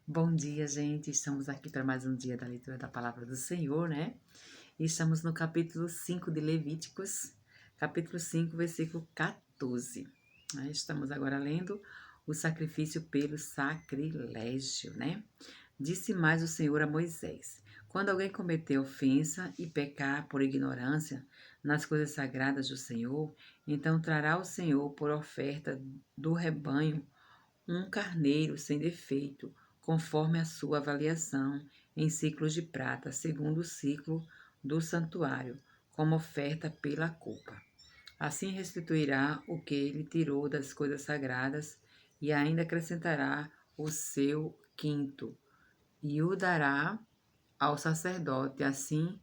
Bom dia, gente. Estamos aqui para mais um dia da leitura da palavra do Senhor, né? E estamos no capítulo 5 de Levíticos, capítulo 5, versículo 14. Estamos agora lendo o sacrifício pelo sacrilégio, né? Disse mais o Senhor a Moisés: quando alguém cometer ofensa e pecar por ignorância nas coisas sagradas do Senhor, então trará o Senhor por oferta do rebanho um carneiro sem defeito, conforme a sua avaliação, em ciclos de prata, segundo o ciclo do santuário, como oferta pela culpa. Assim restituirá o que ele tirou das coisas sagradas e ainda acrescentará o seu quinto, e o dará ao sacerdote. Assim,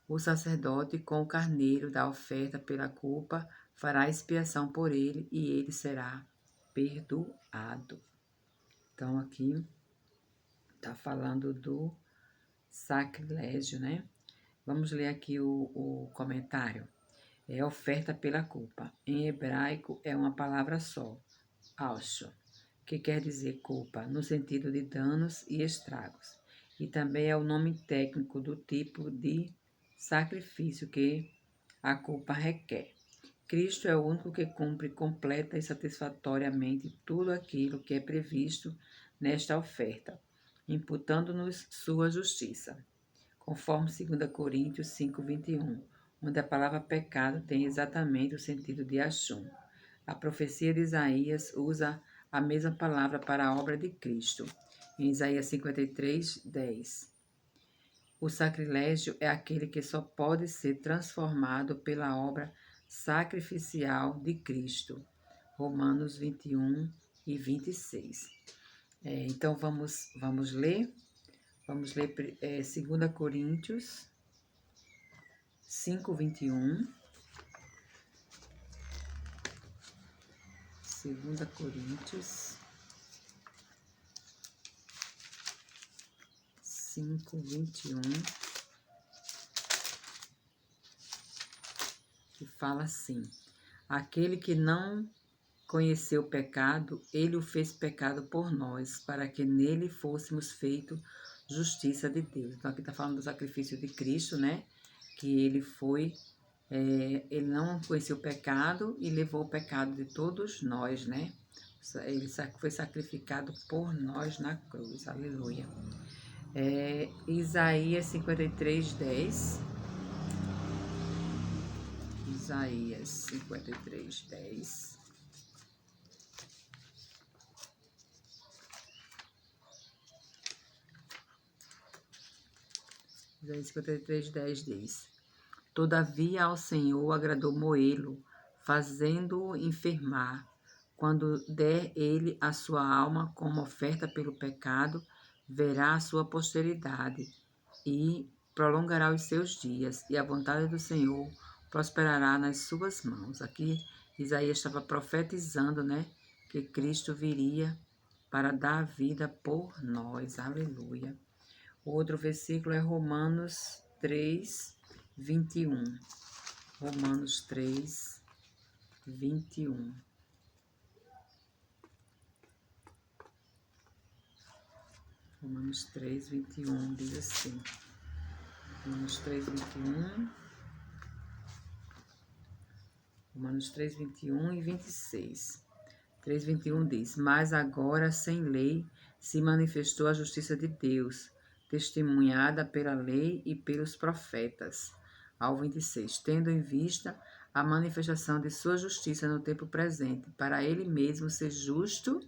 o sacerdote, com o carneiro da oferta pela culpa, fará expiação por ele e ele será perdoado. Então, aqui está falando do sacrilégio, né? Vamos ler aqui o comentário. É oferta pela culpa. Em hebraico é uma palavra só, alcho, que quer dizer culpa, no sentido de danos e estragos. E também é o nome técnico do tipo de sacrifício que a culpa requer. Cristo é o único que cumpre completa e satisfatoriamente tudo aquilo que é previsto nesta oferta, imputando-nos sua justiça, conforme 2 Coríntios 5:21, onde a palavra pecado tem exatamente o sentido de Ashum. A profecia de Isaías usa a mesma palavra para a obra de Cristo, em Isaías 53:10. O sacrilégio é aquele que só pode ser transformado pela obra sacrificial de Cristo. Romanos 21 e 26. Então vamos ler. Vamos ler 2 Coríntios 5, 21. 2 Coríntios 5, 21. Que fala assim: aquele que não conheceu o pecado, ele o fez pecado por nós, para que nele fôssemos feitos justiça de Deus. Então, aqui está falando do sacrifício de Cristo, né? Que ele foi, ele não conheceu o pecado e levou o pecado de todos nós, né? Ele foi sacrificado por nós na cruz, aleluia. Isaías 53:10. Isaías 53:10. Isaías 53:10 diz: todavia ao Senhor agradou moê-lo, fazendo-o enfermar. Quando der ele a sua alma como oferta pelo pecado, verá a sua posteridade e prolongará os seus dias, e a vontade do Senhor prosperará nas suas mãos. Aqui Isaías estava profetizando, né, que Cristo viria para dar vida por nós. Aleluia. O outro versículo é Romanos 3, 21. Romanos 3, 21. Romanos 3, 21 diz assim. Romanos 3, 21. Romanos 3, 21 e 26. 3, 21 diz: mas agora, sem lei, se manifestou a justiça de Deus, testemunhada pela lei e pelos profetas. Ao 26, tendo em vista a manifestação de sua justiça no tempo presente, para ele mesmo ser justo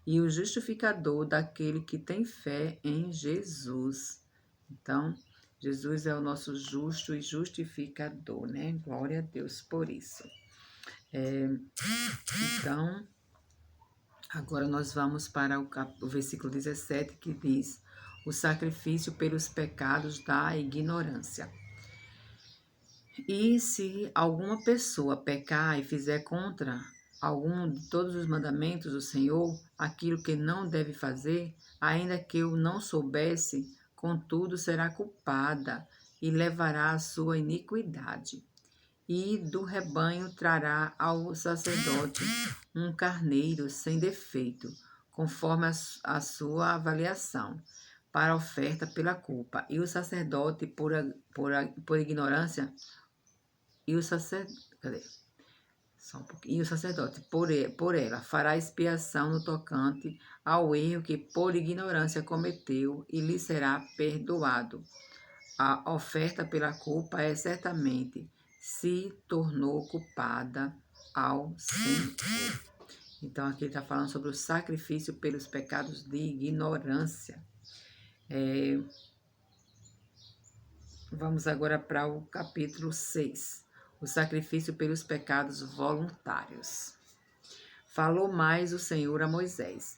e o justificador daquele que tem fé em Jesus. Então, Jesus é o nosso justo e justificador, né? Glória a Deus por isso. Então, agora nós vamos para o versículo 17, que diz: o sacrifício pelos pecados da ignorância. E se alguma pessoa pecar e fizer contra algum de todos os mandamentos do Senhor, aquilo que não deve fazer, ainda que eu não soubesse, contudo será culpada e levará a sua iniquidade. E do rebanho trará ao sacerdote um carneiro sem defeito, conforme a sua avaliação, para a oferta pela culpa. E o sacerdote, por ignorância, e o sacerdote, e o sacerdote, por ela, fará expiação no tocante ao erro que por ignorância cometeu e lhe será perdoado. A oferta pela culpa é certamente se tornou culpada ao Senhor. Então, aqui ele está falando sobre o sacrifício pelos pecados de ignorância. Vamos agora para o capítulo 6. O sacrifício pelos pecados voluntários. Falou mais o Senhor a Moisés.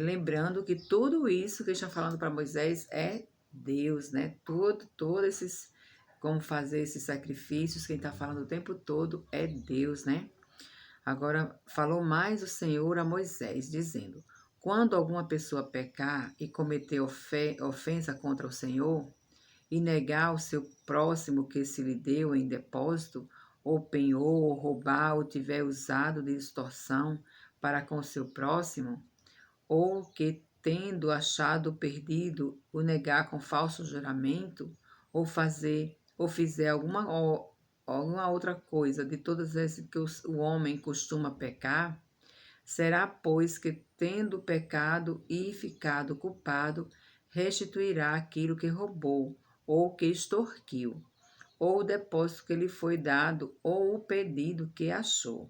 Lembrando que tudo isso que ele está falando para Moisés é Deus, né? Todos esses, como fazer esses sacrifícios, quem está falando o tempo todo é Deus, né? Agora, falou mais o Senhor a Moisés, dizendo: quando alguma pessoa pecar e cometer ofensa contra o Senhor, e negar ao seu próximo que se lhe deu em depósito, ou penhou, ou roubar, ou tiver usado de extorsão para com o seu próximo, ou que, tendo achado perdido, o negar com falso juramento, ou fizer alguma outra coisa de todas essas que o homem costuma pecar, será, pois, que, tendo pecado e ficado culpado, restituirá aquilo que roubou, ou que extorquiu, ou o depósito que lhe foi dado, ou o perdido que achou,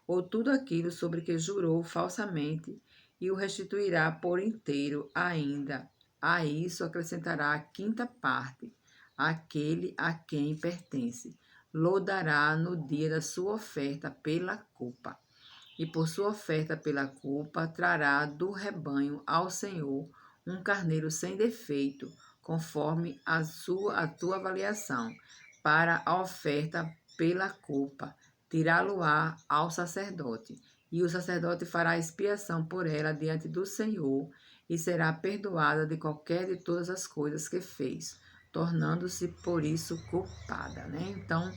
ou tudo aquilo sobre que jurou falsamente, e o restituirá por inteiro ainda. A isso acrescentará a quinta parte, aquele a quem pertence. Lodará no dia da sua oferta pela culpa. E por sua oferta pela culpa, trará do rebanho ao Senhor um carneiro sem defeito, conforme a tua avaliação, para a oferta pela culpa. Tirá-lo-á ao sacerdote, e o sacerdote fará expiação por ela diante do Senhor, e será perdoada de qualquer de todas as coisas que fez, tornando-se por isso culpada, né? Então,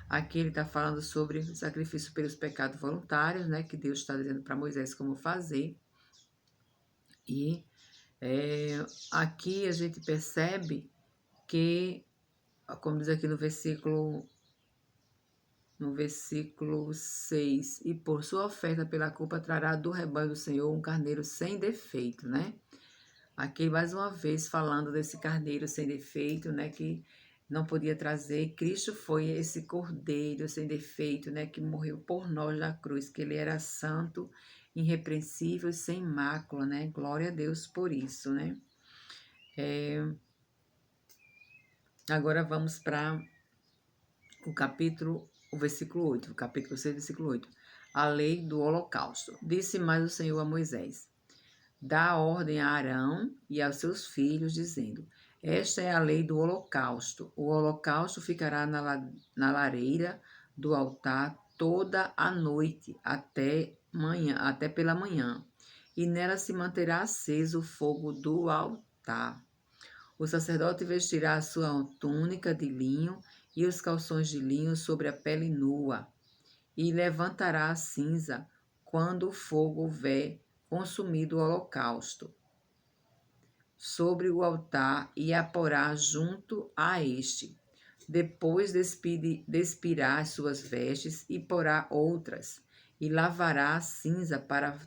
aqui ele está falando sobre o sacrifício pelos pecados voluntários, né? Que Deus está dizendo para Moisés como fazer. E aqui a gente percebe que, como diz aqui no versículo 6, e por sua oferta pela culpa trará do rebanho do Senhor um carneiro sem defeito, né? Aqui mais uma vez falando desse carneiro sem defeito, né? Que não podia trazer. Cristo foi esse cordeiro sem defeito, né? Que morreu por nós na cruz, que ele era santo, irrepreensível e sem mácula, né? Glória a Deus por isso, né? Agora vamos para o versículo 8, o capítulo 6, versículo 8. A lei do holocausto. Disse mais o Senhor a Moisés: dá ordem a Arão e aos seus filhos, dizendo: esta é a lei do holocausto. O holocausto ficará na lareira do altar toda a noite, até pela manhã, e nela se manterá aceso o fogo do altar. O sacerdote vestirá a sua túnica de linho e os calções de linho sobre a pele nua, e levantará a cinza quando o fogo houver consumido o holocausto sobre o altar, e a porá junto a este. Depois despirá as suas vestes e porá outras, e levará a cinza para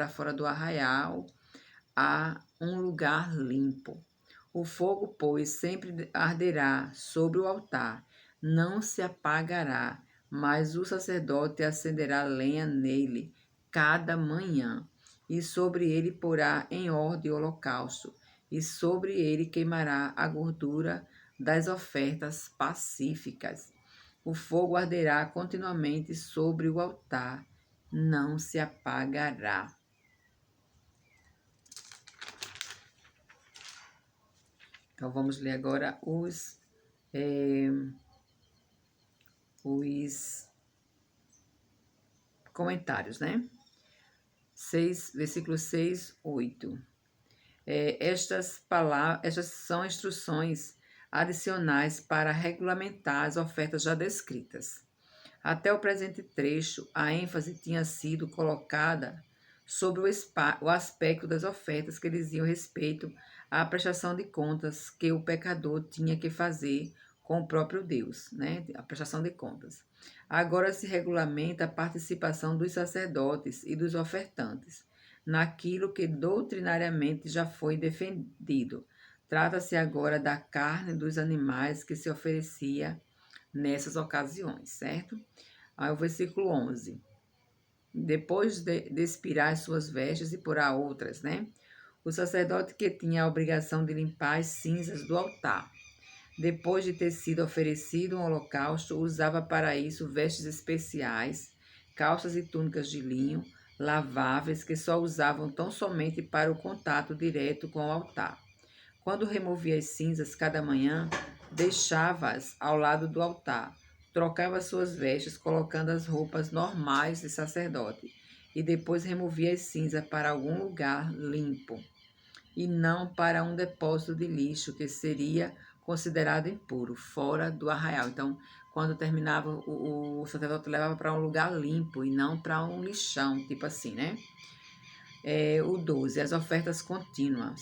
fora do arraial a um lugar limpo. O fogo, pois, sempre arderá sobre o altar, não se apagará, mas o sacerdote acenderá lenha nele cada manhã, e sobre ele porá em ordem o holocausto, e sobre ele queimará a gordura das ofertas pacíficas. O fogo arderá continuamente sobre o altar, não se apagará. Então, vamos ler agora os comentários, né? Versículos 6, 8. Estas são instruções adicionais para regulamentar as ofertas já descritas. Até o presente trecho, a ênfase tinha sido colocada sobre o aspecto das ofertas que diziam respeito à prestação de contas que o pecador tinha que fazer com o próprio Deus, né? A prestação de contas. Agora se regulamenta a participação dos sacerdotes e dos ofertantes naquilo que doutrinariamente já foi defendido. Trata-se agora da carne dos animais que se oferecia nessas ocasiões, certo? Aí o versículo 11. Depois de expirar as suas vestes e porá outras, né? O sacerdote que tinha a obrigação de limpar as cinzas do altar, depois de ter sido oferecido um holocausto, usava para isso vestes especiais, calças e túnicas de linho, laváveis, que só usavam tão somente para o contato direto com o altar. Quando removia as cinzas cada manhã, deixava-as ao lado do altar, trocava suas vestes, colocando as roupas normais de sacerdote, e depois removia as cinzas para algum lugar limpo, e não para um depósito de lixo que seria considerado impuro, fora do arraial. Então, quando terminava, o sacerdote levava para um lugar limpo e não para um lixão, tipo assim, né? O 12, as ofertas contínuas,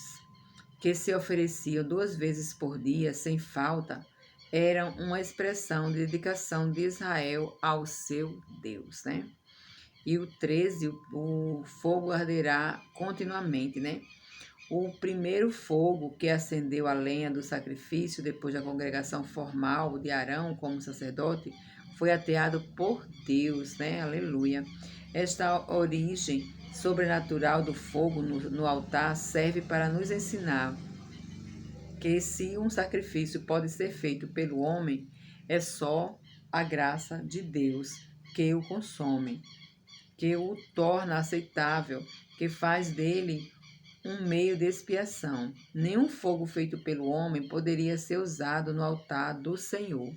que se ofereciam 2 vezes por dia, sem falta, eram uma expressão de dedicação de Israel ao seu Deus, né? E o 13, o fogo arderá continuamente, né? O primeiro fogo que acendeu a lenha do sacrifício, depois da congregação formal de Arão como sacerdote, foi ateado por Deus, né? Aleluia. Esta origem sobrenatural do fogo no altar serve para nos ensinar que se um sacrifício pode ser feito pelo homem, é só a graça de Deus que o consome, que o torna aceitável, que faz dele um meio de expiação. Nenhum fogo feito pelo homem poderia ser usado no altar do Senhor.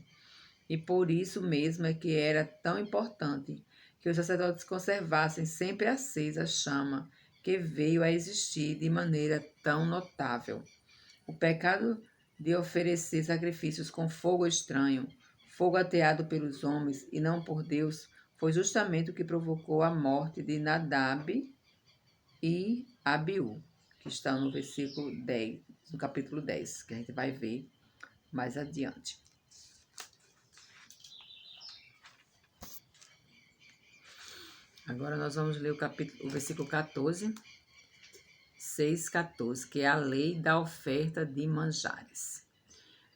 E por isso mesmo é que era tão importante que os sacerdotes conservassem sempre acesa a chama que veio a existir de maneira tão notável. O pecado de oferecer sacrifícios com fogo estranho, fogo ateado pelos homens e não por Deus, foi justamente o que provocou a morte de Nadab e Abiú, que está no versículo 10, no capítulo 10, que a gente vai ver mais adiante. Agora nós vamos ler o versículo 14, 6:14, que é a lei da oferta de manjares.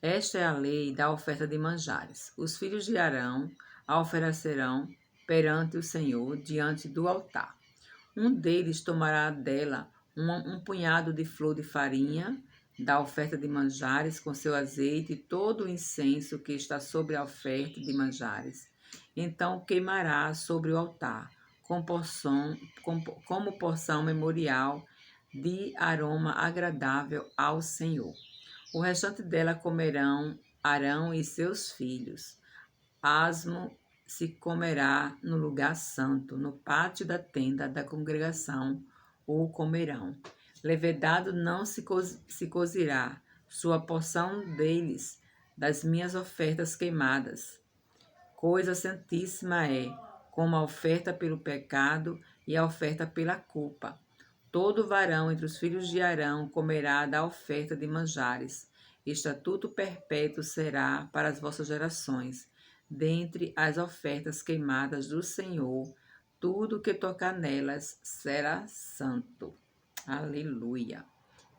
Esta é a lei da oferta de manjares. Os filhos de Arão a oferecerão perante o Senhor diante do altar. Um deles tomará dela um punhado de flor de farinha da oferta de manjares com seu azeite e todo o incenso que está sobre a oferta de manjares. Então queimará sobre o altar, como porção memorial de aroma agradável ao Senhor. O restante dela comerão Arão e seus filhos. Asmo se comerá no lugar santo, no pátio da tenda da congregação o comerão. Levedado não se cozirá, sua porção deles, das minhas ofertas queimadas. Coisa santíssima é, como a oferta pelo pecado e a oferta pela culpa. Todo varão entre os filhos de Arão comerá da oferta de manjares. Estatuto perpétuo será para as vossas gerações. Dentre as ofertas queimadas do Senhor, tudo que tocar nelas será santo. Aleluia.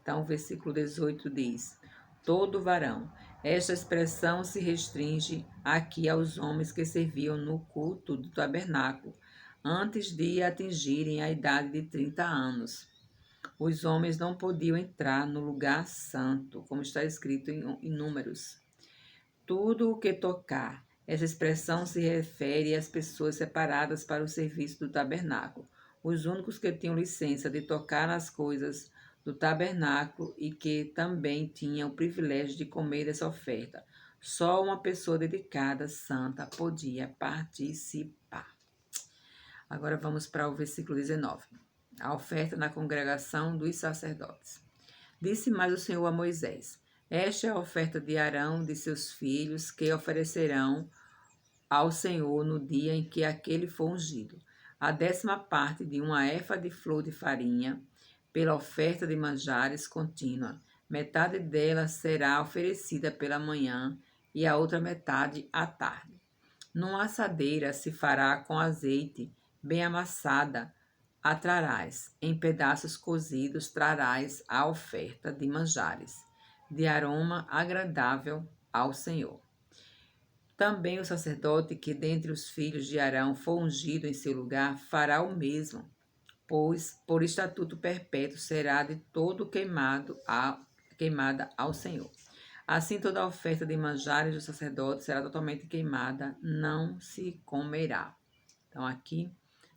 Então, o versículo 18 diz: todo varão. Esta expressão se restringe aqui aos homens que serviam no culto do tabernáculo, antes de atingirem a idade de 30 anos. Os homens não podiam entrar no lugar santo, como está escrito em Números. Tudo o que tocar. Essa expressão se refere às pessoas separadas para o serviço do tabernáculo. Os únicos que tinham licença de tocar nas coisas do tabernáculo e que também tinham o privilégio de comer essa oferta. Só uma pessoa dedicada, santa, podia participar. Agora vamos para o versículo 19. A oferta na congregação dos sacerdotes. Disse mais o Senhor a Moisés: esta é a oferta de Arão e de seus filhos que oferecerão ao Senhor no dia em que aquele for ungido. A 10ª parte de uma efa de flor de farinha, pela oferta de manjares contínua. Metade dela será oferecida pela manhã e a outra metade à tarde. Numa assadeira se fará com azeite, bem amassada, a trarás. Em pedaços cozidos trarás a oferta de manjares, de aroma agradável ao Senhor. Também o sacerdote que dentre os filhos de Arão for ungido em seu lugar fará o mesmo, pois por estatuto perpétuo será de todo queimada ao Senhor. Assim toda a oferta de manjares do sacerdote será totalmente queimada, não se comerá. Então aqui,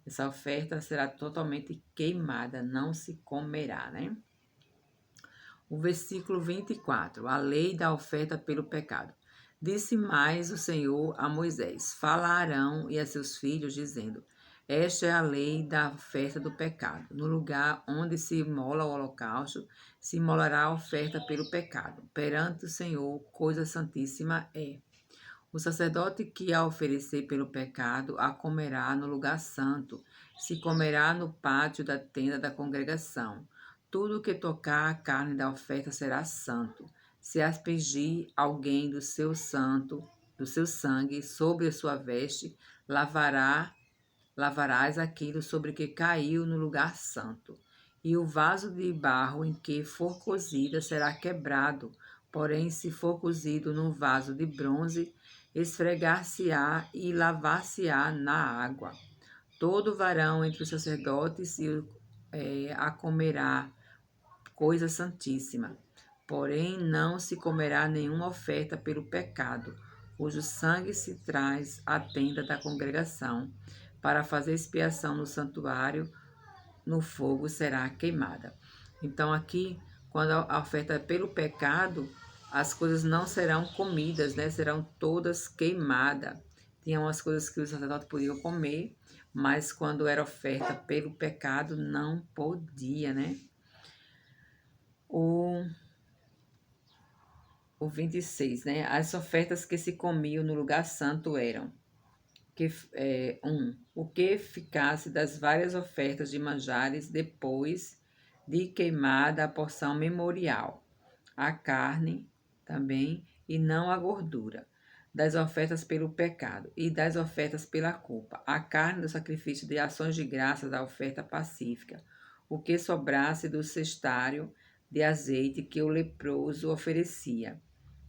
essa oferta será totalmente queimada, não se comerá, né? O versículo 24, a lei da oferta pelo pecado. Disse mais o Senhor a Moisés: Fala a Arão e a seus filhos, dizendo: Esta é a lei da oferta do pecado. No lugar onde se imola o holocausto, se imolará a oferta pelo pecado. Perante o Senhor, coisa santíssima é. O sacerdote que a oferecer pelo pecado a comerá no lugar santo, se comerá no pátio da tenda da congregação. Tudo que tocar a carne da oferta será santo. Se aspergir alguém do seu sangue sobre a sua veste, lavarás aquilo sobre que caiu no lugar santo. E o vaso de barro em que for cozida será quebrado, porém se for cozido num vaso de bronze, esfregar-se-á e lavar-se-á na água. Todo varão entre os sacerdotes a comerá, coisa santíssima. Porém, não se comerá nenhuma oferta pelo pecado, cujo sangue se traz à tenda da congregação, para fazer expiação no santuário, no fogo será queimada. Então, aqui, quando a oferta é pelo pecado, as coisas não serão comidas, né? Serão todas queimadas. Tinha umas coisas que os sacerdotes podiam comer, mas quando era oferta pelo pecado, não podia, né? O 26, né? As ofertas que se comiam no lugar santo eram o que ficasse das várias ofertas de manjares depois de queimada a porção memorial, a carne também, e não a gordura, das ofertas pelo pecado e das ofertas pela culpa, a carne do sacrifício de ações de graças da oferta pacífica, o que sobrasse do cestário de azeite que o leproso oferecia,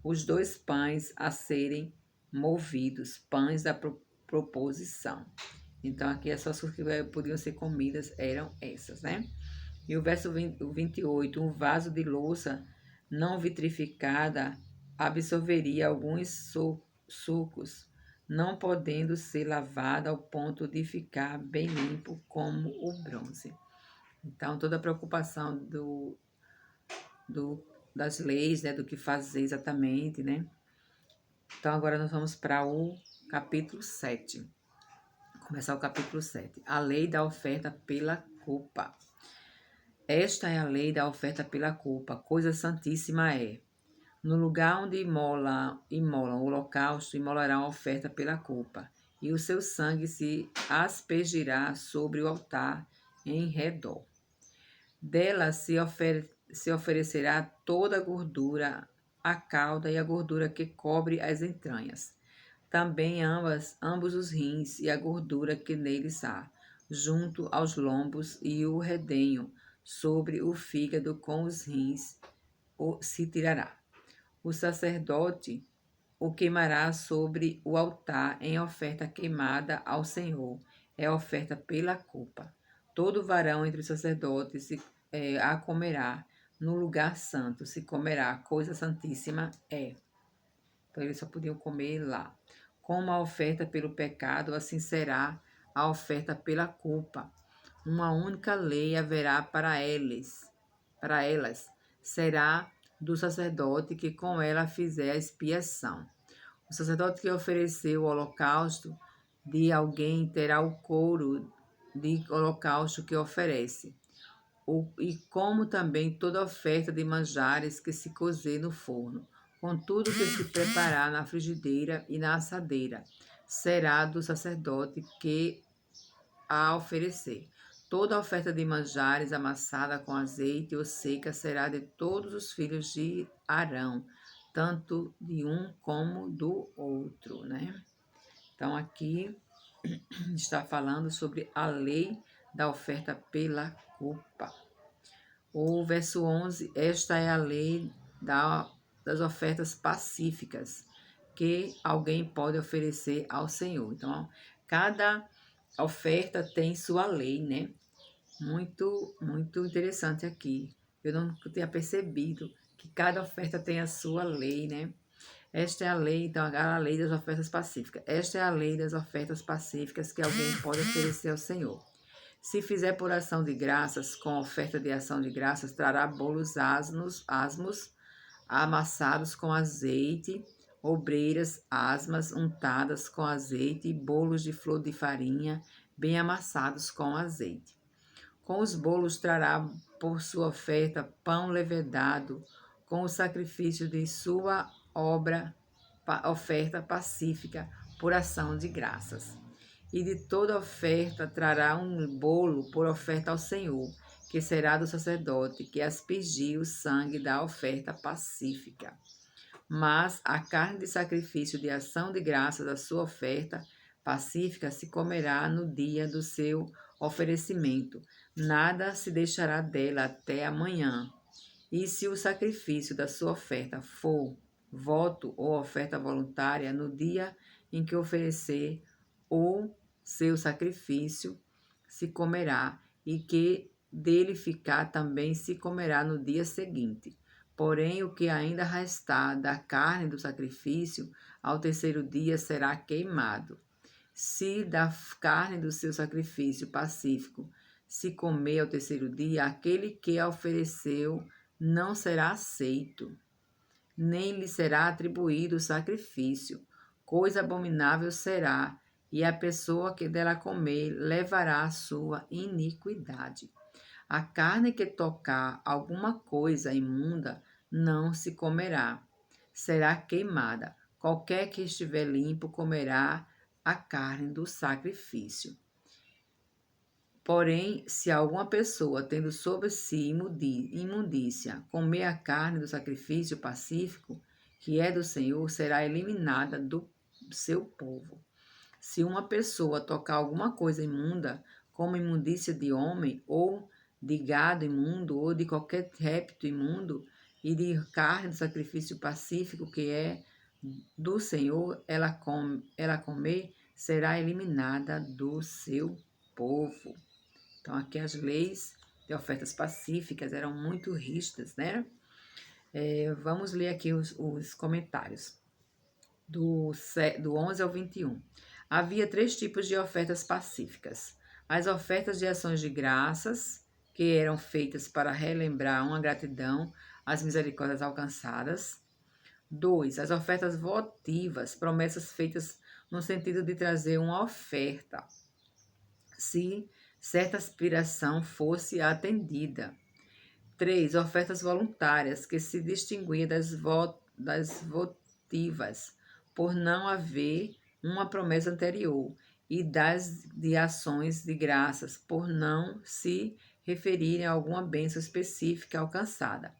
os 2 pães a serem movidos, pães da proposição. Então, aqui as coisas que podiam ser comidas eram essas, né? E o verso 28, um vaso de louça não vitrificada absorveria alguns sucos, não podendo ser lavada ao ponto de ficar bem limpo como o bronze. Então, toda a preocupação das leis, né, do que fazer exatamente, né? Então, agora nós vamos para o capítulo 7. Começar o capítulo 7. A lei da oferta pela culpa. Esta é a lei da oferta pela culpa, coisa santíssima é. No lugar onde imolam o holocausto, imolarão a oferta pela culpa, e o seu sangue se aspergirá sobre o altar em redor. Dela se oferecerá toda a gordura, a cauda e a gordura que cobre as entranhas. Também ambos os rins e a gordura que neles há, junto aos lombos e o redenho, sobre o fígado com os rins, se tirará. O sacerdote o queimará sobre o altar em oferta queimada ao Senhor, é oferta pela culpa. Todo varão entre os sacerdotes a comerá, no lugar santo se comerá, coisa santíssima é. Então eles só podiam comer lá. Como a oferta pelo pecado, assim será a oferta pela culpa. Uma única lei haverá para elas. Será do sacerdote que com ela fizer a expiação. O sacerdote que ofereceu o holocausto de alguém terá o couro de holocausto que oferece. E como também toda oferta de manjares que se cozer no forno, com tudo que se preparar na frigideira e na assadeira. será do sacerdote que a oferecer. Toda oferta de manjares amassada com azeite ou seca será de todos os filhos de Arão, tanto de um como do outro, né? Então aqui está falando sobre a lei da oferta pela culpa. O verso 11, esta é a lei das ofertas pacíficas que alguém pode oferecer ao Senhor. Então, cada oferta tem sua lei, né? Muito interessante aqui. Eu não tinha percebido que cada oferta tem a sua lei, né? Esta é a lei, então, a lei das ofertas pacíficas. Esta é a lei das ofertas pacíficas que alguém pode oferecer ao Senhor. Se fizer por ação de graças, com oferta de ação de graças, trará bolos asmos, amassados com azeite, obreiras asmas untadas com azeite e bolos de flor de farinha, bem amassados com azeite. Com os bolos trará por sua oferta pão levedado, com o sacrifício de sua oferta pacífica por ação de graças. E de toda oferta trará um bolo por oferta ao Senhor, que será do sacerdote, que aspergiu o sangue da oferta pacífica. Mas a carne de sacrifício de ação de graças da sua oferta pacífica se comerá no dia do seu oferecimento. Nada se deixará dela até amanhã. E se o sacrifício da sua oferta for voto ou oferta voluntária, no dia em que oferecer o seu sacrifício, se comerá, e que dele ficar também se comerá no dia seguinte. Porém, o que ainda restar da carne do sacrifício, ao terceiro dia será queimado. Se da carne do seu sacrifício pacífico se comer ao terceiro dia, aquele que a ofereceu não será aceito, nem lhe será atribuído o sacrifício. Coisa abominável será, e a pessoa que dela comer levará a sua iniquidade. A carne que tocar alguma coisa imunda não se comerá, será queimada. Qualquer que estiver limpo comerá a carne do sacrifício. Porém, se alguma pessoa, tendo sobre si imundícia, comer a carne do sacrifício pacífico, que é do Senhor, será eliminada do seu povo. Se uma pessoa tocar alguma coisa imunda, como imundícia de homem, ou de gado imundo, ou de qualquer réptil imundo, e de carne do sacrifício pacífico, que é do Senhor, ela comer, será eliminada do seu povo. Então, aqui as leis de ofertas pacíficas eram muito rígidas, né? Vamos ler aqui os comentários, do 11 ao 21. Havia 3 tipos de ofertas pacíficas. As ofertas de ações de graças, que eram feitas para relembrar uma gratidão às misericórdias alcançadas. 2. As ofertas votivas, promessas feitas no sentido de trazer uma oferta, se certa aspiração fosse atendida. 3. Ofertas voluntárias, que se distinguia das votivas, por não haver uma promessa anterior, e das de ações de graças, por não se referirem a alguma bênção específica alcançada.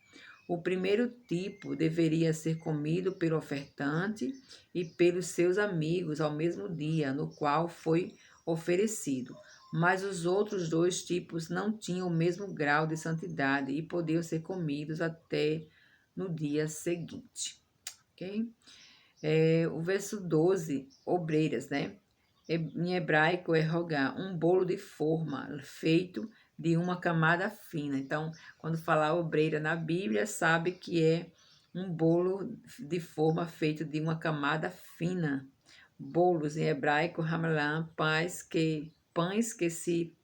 O primeiro tipo deveria ser comido pelo ofertante e pelos seus amigos ao mesmo dia no qual foi oferecido, mas os outros 2 tipos não tinham o mesmo grau de santidade e podiam ser comidos até no dia seguinte. Ok? O verso 12, obreiras, né? Em hebraico é rogar, um bolo de forma feito de uma camada fina. Então, quando falar obreira na Bíblia, sabe que é um bolo de forma feito de uma camada fina. Bolos em hebraico, hamalam, pães que se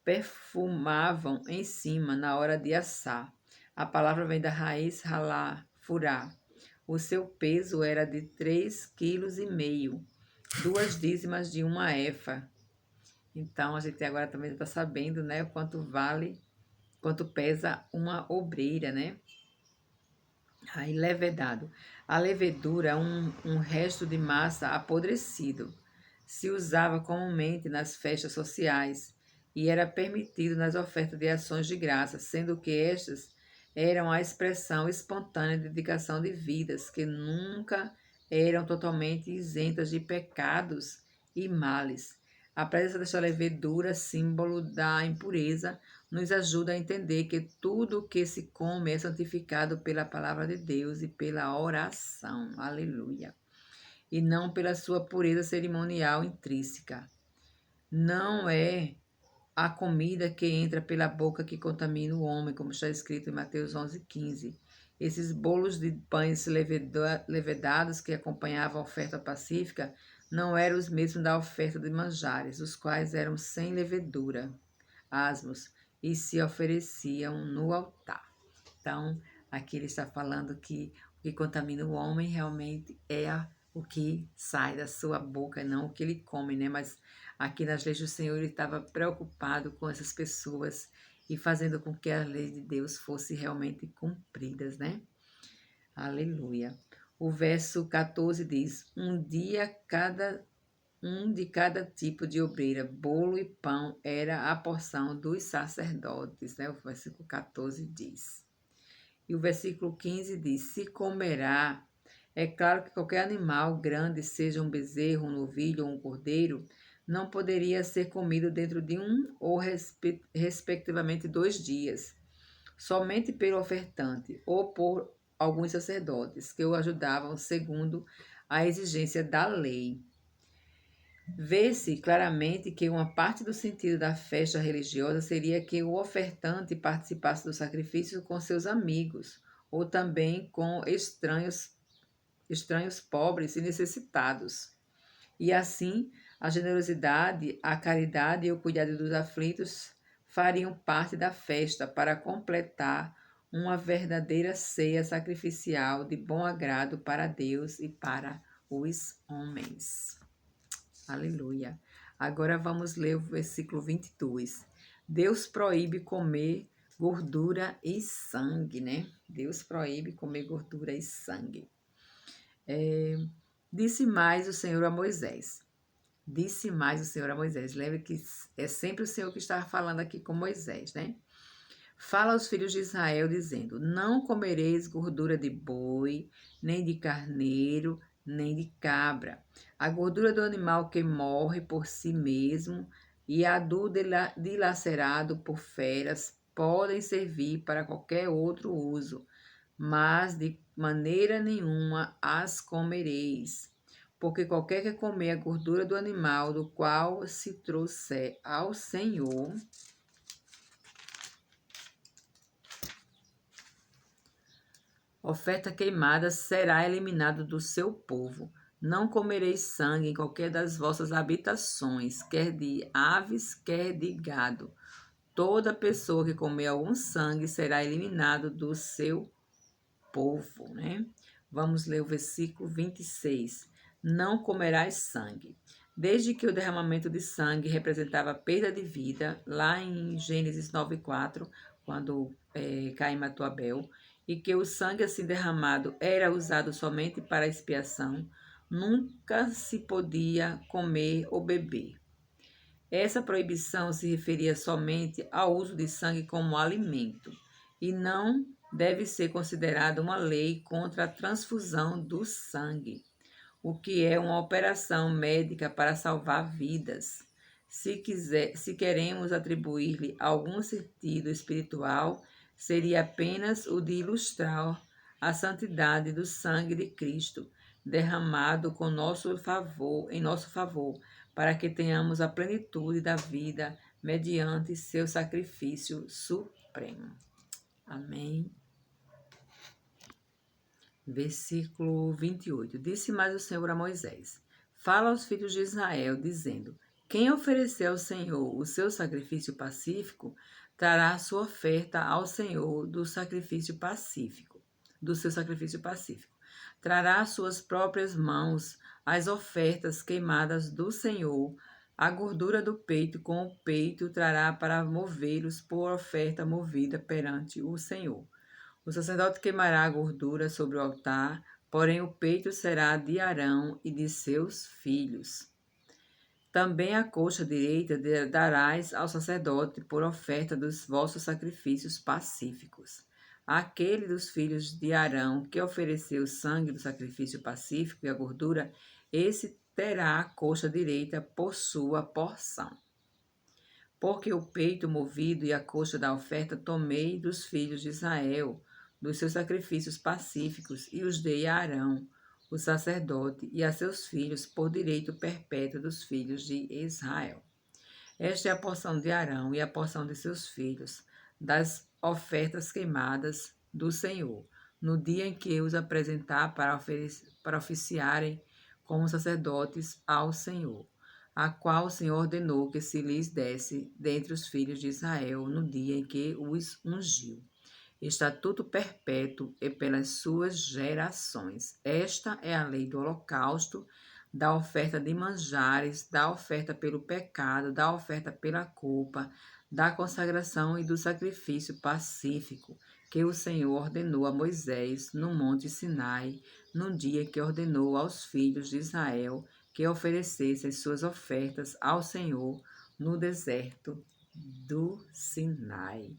perfumavam em cima na hora de assar. A palavra vem da raiz halá, furar. O seu peso era de 3,5 kg, 2 dízimas de uma efa. Então, a gente agora também está sabendo, né, quanto pesa uma obreira, né? Aí, levedado. A levedura é um resto de massa apodrecido, se usava comumente nas festas sociais e era permitido nas ofertas de ações de graça, sendo que estas eram a expressão espontânea de dedicação de vidas que nunca eram totalmente isentas de pecados e males. A presença desta levedura, símbolo da impureza, nos ajuda a entender que tudo o que se come é santificado pela palavra de Deus e pela oração. Aleluia. E não pela sua pureza cerimonial intrínseca. Não é a comida que entra pela boca que contamina o homem, como está escrito em Mateus 11:15. Esses bolos de pães levedados que acompanhavam a oferta pacífica não eram os mesmos da oferta de manjares, os quais eram sem levedura, asmos, e se ofereciam no altar. Então, aqui ele está falando que o que contamina o homem realmente é o que sai da sua boca, não o que ele come, né? Mas aqui nas leis do Senhor ele estava preocupado com essas pessoas e fazendo com que as leis de Deus fossem realmente cumpridas, né? Aleluia. O verso 14 diz: um de cada tipo de obreira, bolo e pão era a porção dos sacerdotes, né? O versículo 14 diz. E o versículo 15 diz: se comerá. É claro que qualquer animal grande, seja um bezerro, um novilho ou um cordeiro, não poderia ser comido dentro de um ou respectivamente 2 dias, somente pelo ofertante ou por alguns sacerdotes que o ajudavam segundo a exigência da lei. Vê-se claramente que uma parte do sentido da festa religiosa seria que o ofertante participasse do sacrifício com seus amigos, ou também com estranhos pobres e necessitados. E assim, a generosidade, a caridade e o cuidado dos aflitos fariam parte da festa para completar uma verdadeira ceia sacrificial de bom agrado para Deus e para os homens. Aleluia. Agora vamos ler o versículo 22. Deus proíbe comer gordura e sangue, né? Deus proíbe comer gordura e sangue. Disse mais o Senhor a Moisés. Disse mais o Senhor a Moisés. Lembre que é sempre o Senhor que está falando aqui com Moisés, né? Fala aos filhos de Israel, dizendo: não comereis gordura de boi, nem de carneiro, nem de cabra. A gordura do animal que morre por si mesmo e a do dilacerado por feras podem servir para qualquer outro uso, mas de maneira nenhuma as comereis. Porque qualquer que comer a gordura do animal do qual se trouxer ao Senhor, oferta queimada, será eliminado do seu povo. Não comereis sangue em qualquer das vossas habitações, quer de aves, quer de gado. Toda pessoa que comer algum sangue será eliminado do seu povo, né? Vamos ler o versículo 26. Não comerás sangue. Desde que o derramamento de sangue representava a perda de vida, lá em Gênesis 9:4, quando Caim matou Abel, e que o sangue assim derramado era usado somente para expiação, nunca se podia comer ou beber. Essa proibição se referia somente ao uso de sangue como alimento e não deve ser considerada uma lei contra a transfusão do sangue, o que é uma operação médica para salvar vidas. Se queremos atribuir-lhe algum sentido espiritual, seria apenas o de ilustrar a santidade do sangue de Cristo, derramado em nosso favor, para que tenhamos a plenitude da vida mediante seu sacrifício supremo. Amém. Versículo 28. Disse mais o Senhor a Moisés: fala aos filhos de Israel, dizendo: quem oferecer ao Senhor o seu sacrifício pacífico, trará a sua oferta ao Senhor do seu sacrifício pacífico. Trará às suas próprias mãos as ofertas queimadas do Senhor, a gordura do peito com o peito trará para movê-los por oferta movida perante o Senhor. O sacerdote queimará a gordura sobre o altar, porém o peito será de Arão e de seus filhos. Também a coxa direita darás ao sacerdote por oferta dos vossos sacrifícios pacíficos. Aquele dos filhos de Arão que ofereceu o sangue do sacrifício pacífico e a gordura, esse terá a coxa direita por sua porção. Porque o peito movido e a coxa da oferta tomei dos filhos de Israel, dos seus sacrifícios pacíficos, e os dei a Arão, o sacerdote, e a seus filhos por direito perpétuo dos filhos de Israel. Esta é a porção de Arão e a porção de seus filhos, das ofertas queimadas do Senhor, no dia em que os apresentar para oficiarem como sacerdotes ao Senhor, a qual o Senhor ordenou que se lhes desse dentre os filhos de Israel no dia em que os ungiu. Estatuto perpétuo e pelas suas gerações. Esta é a lei do holocausto, da oferta de manjares, da oferta pelo pecado, da oferta pela culpa, da consagração e do sacrifício pacífico, que o Senhor ordenou a Moisés no monte Sinai, no dia que ordenou aos filhos de Israel que oferecessem suas ofertas ao Senhor no deserto do Sinai.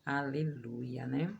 Aleluia, né?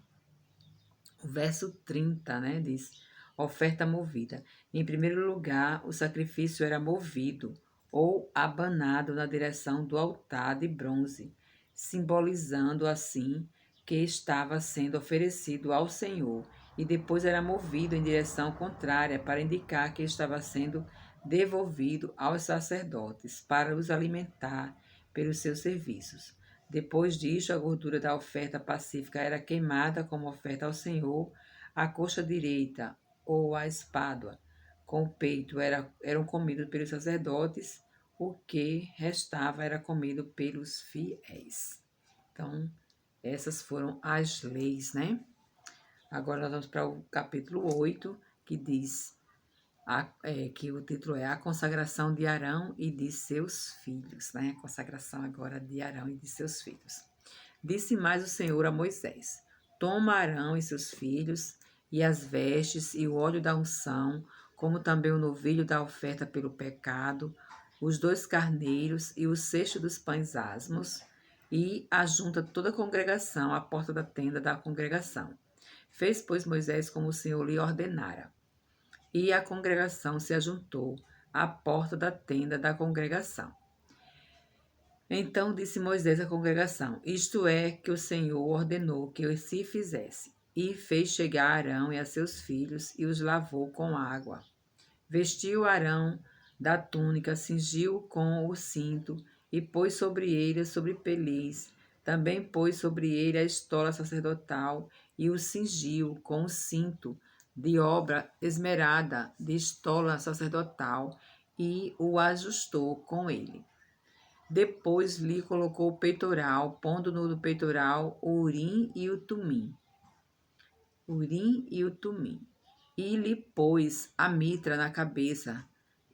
O verso 30, né, diz: oferta movida. Em primeiro lugar, o sacrifício era movido ou abanado na direção do altar de bronze, simbolizando assim que estava sendo oferecido ao Senhor, e depois era movido em direção contrária para indicar que estava sendo devolvido aos sacerdotes para os alimentar pelos seus serviços. Depois disto, a gordura da oferta pacífica era queimada como oferta ao Senhor, a coxa direita ou a espádua com o peito eram comidos pelos sacerdotes, o que restava era comido pelos fiéis. Então, essas foram as leis, né? Agora nós vamos para o capítulo 8, que diz que o título é A Consagração de Arão e de seus filhos, né? A consagração agora de Arão e de seus filhos. Disse mais o Senhor a Moisés: toma Arão e seus filhos, e as vestes, e o óleo da unção, como também o novilho da oferta pelo pecado, os 2 carneiros e o cesto dos pães asmos, e ajunta toda a congregação à porta da tenda da congregação. Fez, pois, Moisés como o Senhor lhe ordenara. E a congregação se ajuntou à porta da tenda da congregação. Então disse Moisés à congregação: isto é que o Senhor ordenou que se fizesse. E fez chegar Arão e a seus filhos e os lavou com água. Vestiu Arão da túnica, cingiu com o cinto e pôs sobre ele a sobrepeliz. Também pôs sobre ele a estola sacerdotal e o cingiu com o cinto de obra esmerada de estola sacerdotal e o ajustou com ele. Depois lhe colocou o peitoral, pondo no peitoral o urim e o tumim. E lhe pôs a mitra na cabeça,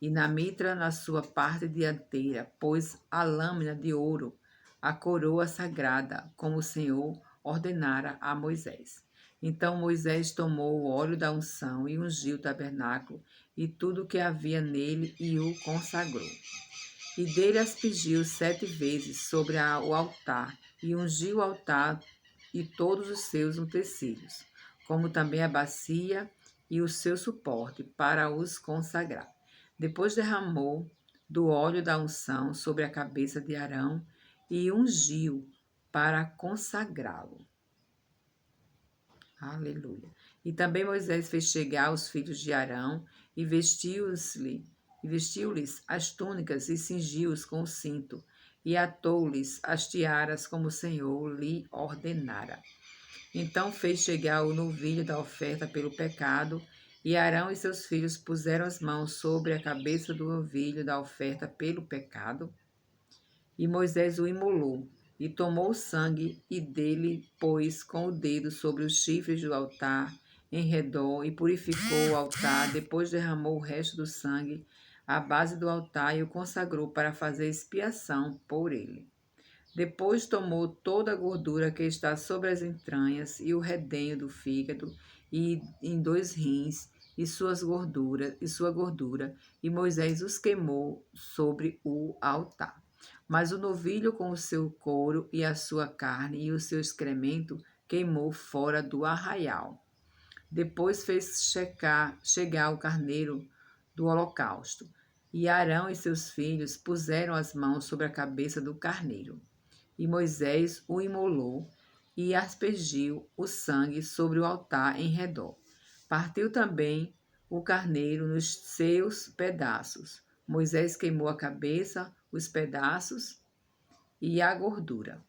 e na mitra na sua parte dianteira, pôs a lâmina de ouro, a coroa sagrada, como o Senhor ordenara a Moisés. Então Moisés tomou o óleo da unção e ungiu o tabernáculo e tudo o que havia nele e o consagrou. E dele aspergiu 7 vezes sobre o altar, e ungiu o altar e todos os seus utensílios, como também a bacia e o seu suporte, para os consagrar. Depois derramou do óleo da unção sobre a cabeça de Arão e ungiu para consagrá-lo. Aleluia. E também Moisés fez chegar os filhos de Arão e vestiu-lhes as túnicas e cingiu-os com o cinto, e atou-lhes as tiaras como o Senhor lhe ordenara. Então fez chegar o novilho da oferta pelo pecado, e Arão e seus filhos puseram as mãos sobre a cabeça do novilho da oferta pelo pecado, e Moisés o imolou, e tomou o sangue, e dele pôs com o dedo sobre os chifres do altar em redor, e purificou o altar, depois derramou o resto do sangue à base do altar, e o consagrou para fazer expiação por ele. Depois tomou toda a gordura que está sobre as entranhas, e o redenho do fígado, e em 2 rins, sua gordura, e Moisés os queimou sobre o altar. Mas o novilho com o seu couro e a sua carne e o seu excremento queimou fora do arraial. Depois fez chegar o carneiro do holocausto, e Arão e seus filhos puseram as mãos sobre a cabeça do carneiro. E Moisés o imolou e aspergiu o sangue sobre o altar em redor. Partiu também o carneiro nos seus pedaços. Moisés queimou a cabeça, os pedaços e a gordura.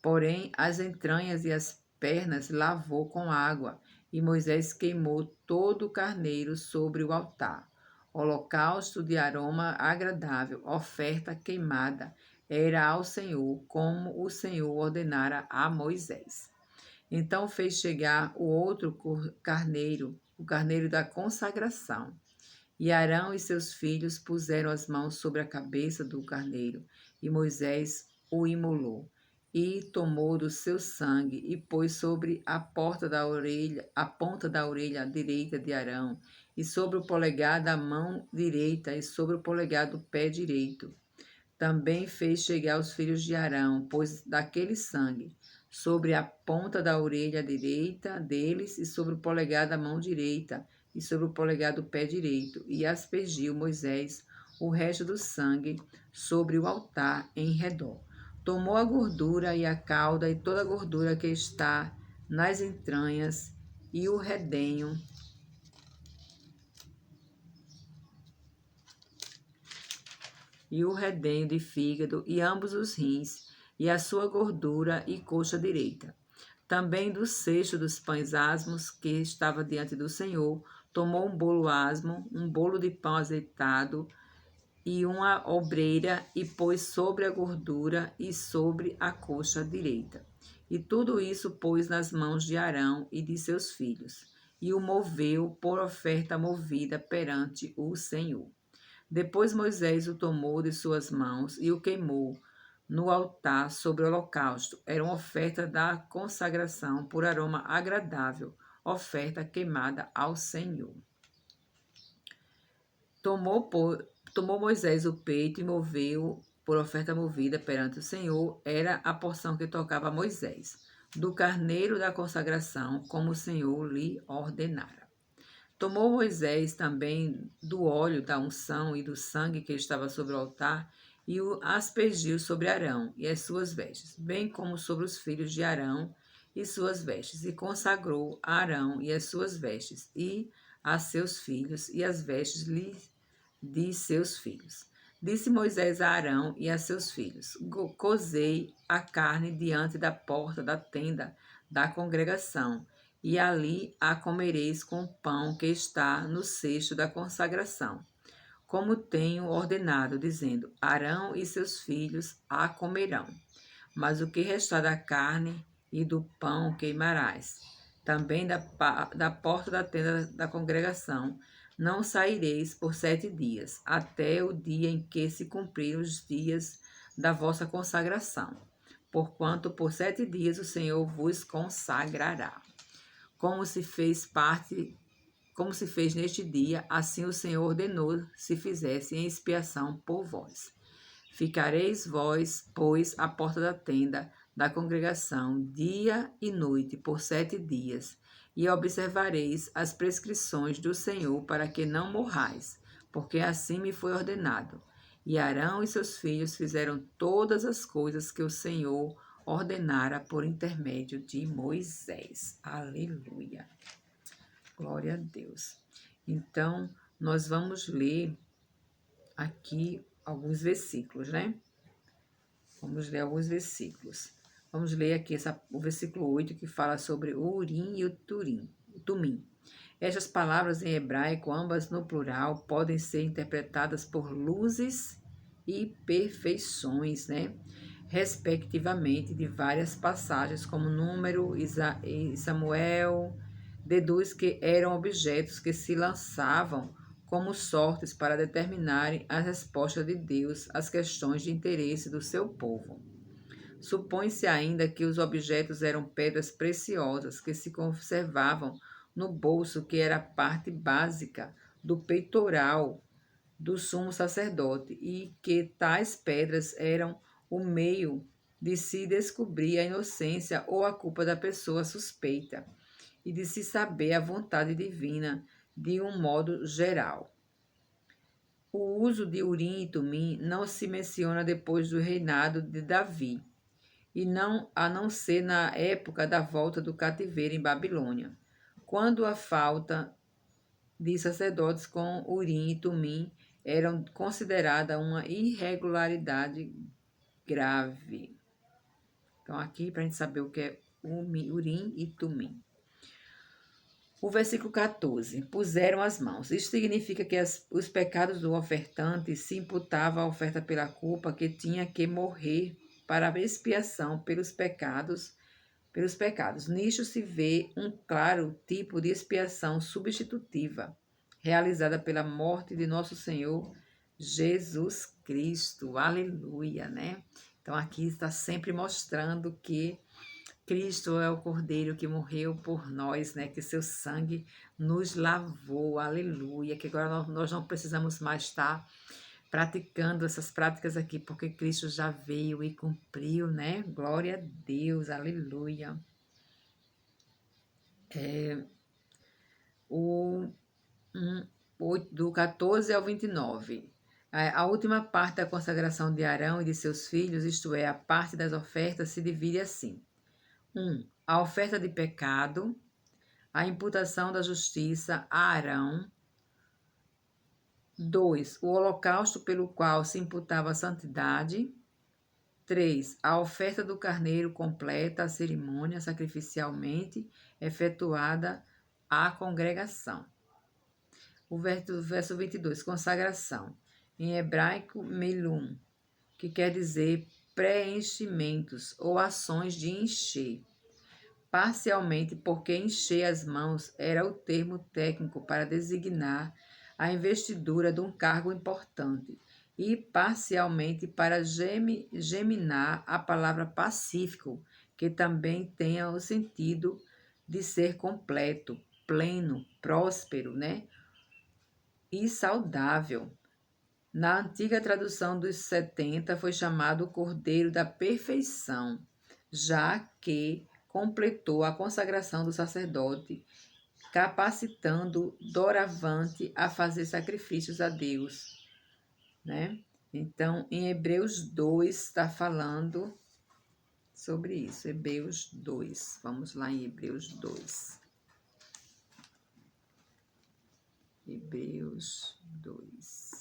Porém, as entranhas e as pernas lavou com água, e Moisés queimou todo o carneiro sobre o altar. Holocausto de aroma agradável, oferta queimada, era ao Senhor, como o Senhor ordenara a Moisés. Então fez chegar o outro carneiro, o carneiro da consagração. E Arão e seus filhos puseram as mãos sobre a cabeça do carneiro, e Moisés o imolou, e tomou do seu sangue, e pôs sobre a ponta da orelha direita de Arão, e sobre o polegar da mão direita, e sobre o polegar do pé direito. Também fez chegar os filhos de Arão, pôs daquele sangue sobre a ponta da orelha direita deles, e sobre o polegar da mão direita, e sobre o polegar do pé direito, e aspergiu Moisés o resto do sangue sobre o altar em redor. Tomou a gordura e a cauda e toda a gordura que está nas entranhas e o redenho de fígado e ambos os rins e a sua gordura e coxa direita. Também do cesto dos pães asmos que estava diante do Senhor, tomou um bolo asmo, um bolo de pão azeitado e uma obreira, e pôs sobre a gordura e sobre a coxa direita. E tudo isso pôs nas mãos de Arão e de seus filhos, e o moveu por oferta movida perante o Senhor. Depois Moisés o tomou de suas mãos e o queimou no altar sobre o holocausto. Era uma oferta da consagração por aroma agradável, oferta queimada ao Senhor. Tomou Moisés o peito e moveu por oferta movida perante o Senhor, era a porção que tocava a Moisés, do carneiro da consagração, como o Senhor lhe ordenara. Tomou Moisés também do óleo da unção e do sangue que estava sobre o altar, e o aspergiu sobre Arão e as suas vestes, bem como sobre os filhos de Arão e suas vestes, e consagrou a Arão e as suas vestes, e a seus filhos, e as vestes de seus filhos. Disse Moisés a Arão e a seus filhos: cozei a carne diante da porta da tenda da congregação, e ali a comereis com o pão que está no cesto da consagração, como tenho ordenado, dizendo: Arão e seus filhos a comerão. Mas o que restar da carne e do pão queimarás. Também da porta da tenda da congregação não saireis por 7 dias, até o dia em que se cumprirem os dias da vossa consagração, porquanto por 7 dias o Senhor vos consagrará. Como se fez neste dia, assim o Senhor ordenou se fizesse em expiação por vós. Ficareis vós, pois, à porta da tenda da congregação, dia e noite, por 7 dias, e observareis as prescrições do Senhor, para que não morrais, porque assim me foi ordenado. E Arão e seus filhos fizeram todas as coisas que o Senhor ordenara por intermédio de Moisés. Aleluia. Glória a Deus. Então, nós vamos ler aqui alguns versículos, né? Vamos ler alguns versículos. Vamos ler aqui o versículo 8, que fala sobre o Urim e o Tumim. Estas palavras em hebraico, ambas no plural, podem ser interpretadas por luzes e perfeições, né? Respectivamente, de várias passagens, como Número e Samuel. Deduz que eram objetos que se lançavam como sortes para determinarem a resposta de Deus às questões de interesse do seu povo. Supõe-se ainda que os objetos eram pedras preciosas que se conservavam no bolso, que era a parte básica do peitoral do sumo sacerdote, e que tais pedras eram o meio de se descobrir a inocência ou a culpa da pessoa suspeita e de se saber a vontade divina de um modo geral. O uso de Urim e Tumim não se menciona depois do reinado de Davi, a não ser na época da volta do cativeiro em Babilônia, quando a falta de sacerdotes com Urim e Tumim eram considerada uma irregularidade grave. Então, aqui, para a gente saber o que é Urim e Tumim. O versículo 14. Puseram as mãos. Isso significa que os pecados do ofertante se imputavam à oferta pela culpa, que tinha que morrer para a expiação pelos pecados. Nisto se vê um claro tipo de expiação substitutiva, realizada pela morte de nosso Senhor Jesus Cristo. Aleluia, né? Então aqui está sempre mostrando que Cristo é o Cordeiro que morreu por nós, né? Que seu sangue nos lavou, aleluia. Que agora nós não precisamos mais estar praticando essas práticas aqui, porque Cristo já veio e cumpriu, né? Glória a Deus, aleluia. Do 14 ao 29. A última parte da consagração de Arão e de seus filhos, isto é, a parte das ofertas, se divide assim. 1. A oferta de pecado, a imputação da justiça a Arão. 2. O holocausto pelo qual se imputava a santidade. 3. A oferta do carneiro completa a cerimônia sacrificialmente efetuada à congregação. O verso 22, consagração. Em hebraico, melum, que quer dizer preenchimentos ou ações de encher. Parcialmente, porque encher as mãos era o termo técnico para designar a investidura de um cargo importante, e parcialmente para geminar a palavra pacífico, que também tenha o sentido de ser completo, pleno, próspero, né? E saudável. Na antiga tradução dos 70 foi chamado o Cordeiro da Perfeição, já que completou a consagração do sacerdote, capacitando doravante a fazer sacrifícios a Deus, né? Então, em Hebreus 2 está falando sobre isso. Hebreus 2. Vamos lá em Hebreus 2. Hebreus 2.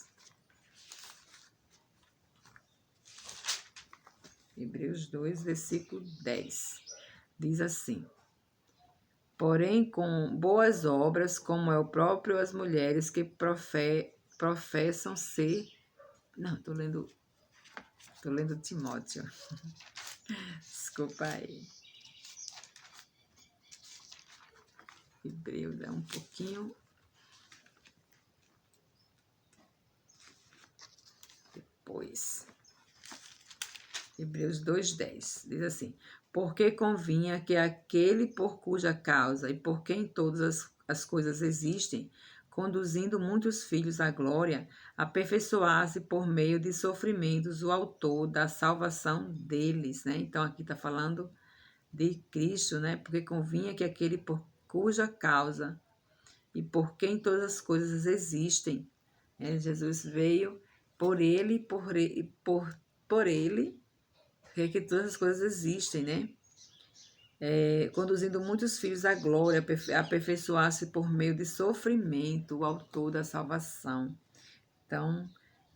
Hebreus 2, versículo 10. Diz assim: porém, com boas obras, como é o próprio as mulheres que professam ser... Não, estou lendo Timóteo. Desculpa aí. Hebreus é um pouquinho... Depois... Hebreus 2:10, diz assim: porque convinha que aquele por cuja causa e por quem todas as coisas existem, conduzindo muitos filhos à glória, aperfeiçoasse por meio de sofrimentos o autor da salvação deles, né? Então aqui está falando de Cristo, né? Porque convinha que aquele por cuja causa e por quem todas as coisas existem, né? Jesus veio por ele, por ele, que todas as coisas existem, né? Conduzindo muitos filhos à glória, aperfeiçoar-se por meio de sofrimento, o autor da salvação. Então,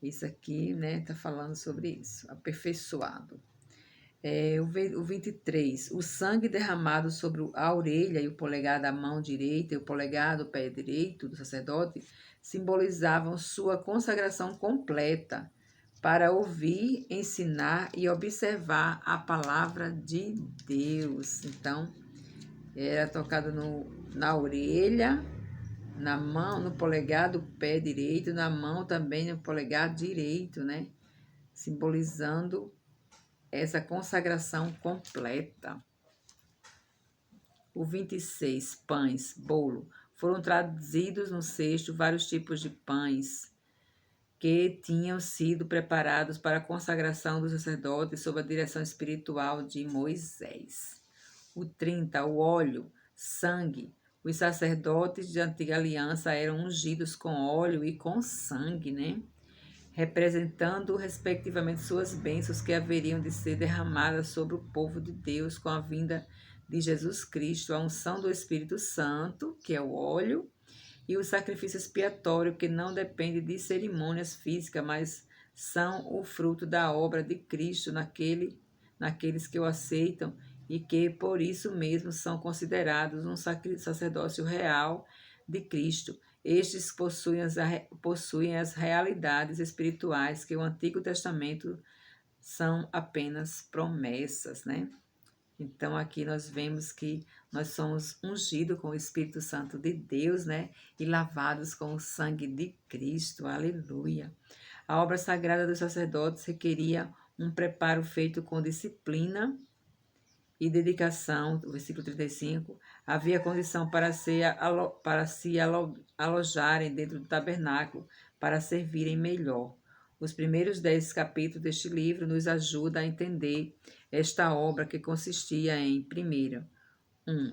isso aqui, né, tá falando sobre isso, aperfeiçoado. O 23, o sangue derramado sobre a orelha e o polegar da mão direita e o polegar do pé direito do sacerdote simbolizavam sua consagração completa, para ouvir, ensinar e observar a palavra de Deus. Então, era tocado na orelha, na mão, no polegar do pé direito, na mão também no polegar direito, né? Simbolizando essa consagração completa. o 26, pães, bolo. Foram trazidos no cesto vários tipos de pães que tinham sido preparados para a consagração dos sacerdotes sob a direção espiritual de Moisés. O 30, o óleo, sangue. Os sacerdotes de antiga aliança eram ungidos com óleo e com sangue, né? Representando respectivamente suas bênçãos que haveriam de ser derramadas sobre o povo de Deus com a vinda de Jesus Cristo, a unção do Espírito Santo, que é o óleo, e o sacrifício expiatório, que não depende de cerimônias físicas, mas são o fruto da obra de Cristo naqueles que o aceitam e que, por isso mesmo, são considerados um sacerdócio real de Cristo. Estes possuem as realidades espirituais que o Antigo Testamento são apenas promessas, né? Então, aqui nós vemos que nós somos ungidos com o Espírito Santo de Deus, né? E lavados com o sangue de Cristo. Aleluia. A obra sagrada dos sacerdotes requeria um preparo feito com disciplina e dedicação. O versículo 35. Havia condição para se alojarem dentro do tabernáculo, para servirem melhor. Os primeiros 10 capítulos deste livro nos ajudam a entender esta obra, que consistia em, primeiro,